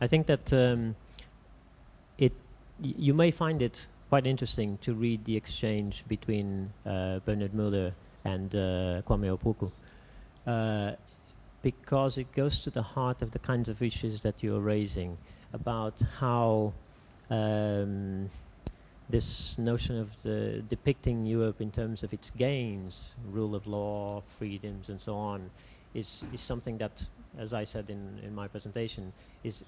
I think that you may find it quite interesting to read the exchange between Bernard Muller and Kwame Opoku, because it goes to the heart of the kinds of issues that you're raising about how this notion of depicting Europe in terms of its gains, rule of law, freedoms, and so on, is something that, as I said in my presentation, is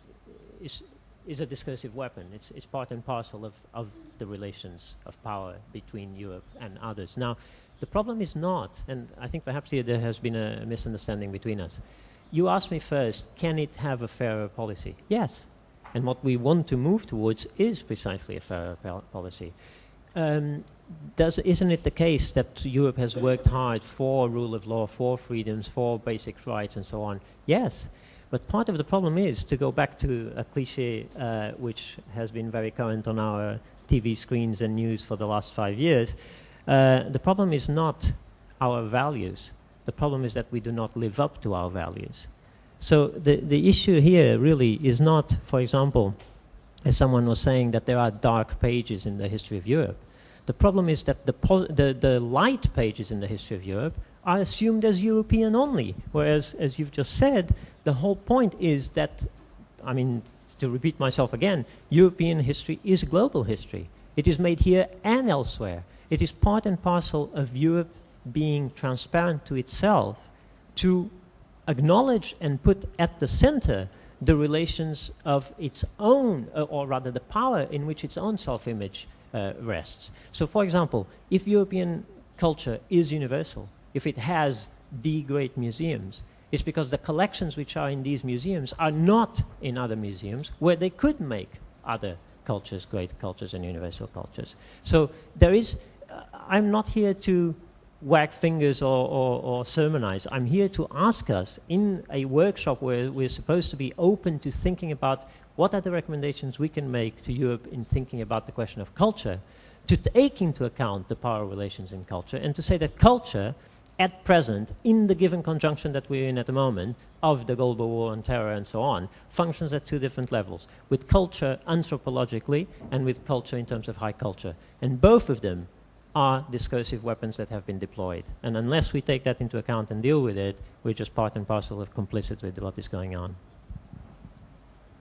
a discursive weapon. It's part and parcel of the relations of power between Europe and others. Now, the problem is not, and I think perhaps here there has been a misunderstanding between us. You asked me first, can it have a fairer policy? Yes. And what we want to move towards is precisely a fairer policy. Isn't it the case that Europe has worked hard for rule of law, for freedoms, for basic rights, and so on? Yes. But part of the problem is, to go back to a cliche which has been very current on our TV screens and news for the last 5 years, the problem is not our values. The problem is that we do not live up to our values. So the issue here really is not, for example, as someone was saying, that there are dark pages in the history of Europe. The problem is that the light pages in the history of Europe are assumed as European only, whereas, as you've just said, the whole point is that, I mean, to repeat myself again, European history is global history. It is made here and elsewhere. It is part and parcel of Europe being transparent to itself, to acknowledge and put at the center the relations of its own, or rather the power in which its own self-image rests. So, for example, if European culture is universal, if it has the great museums, it's because the collections which are in these museums are not in other museums where they could make other cultures, great cultures and universal cultures. So there is, I'm not here to wag fingers or sermonize. I'm here to ask us, in a workshop where we're supposed to be open to thinking about what are the recommendations we can make to Europe in thinking about the question of culture, to take into account the power relations in culture, and to say that culture, at present, in the given conjunction that we're in at the moment, of the global war on terror and so on, functions at two different levels, with culture anthropologically and with culture in terms of high culture. And both of them are discursive weapons that have been deployed. And unless we take that into account and deal with it, we're just part and parcel of complicit with what is going on.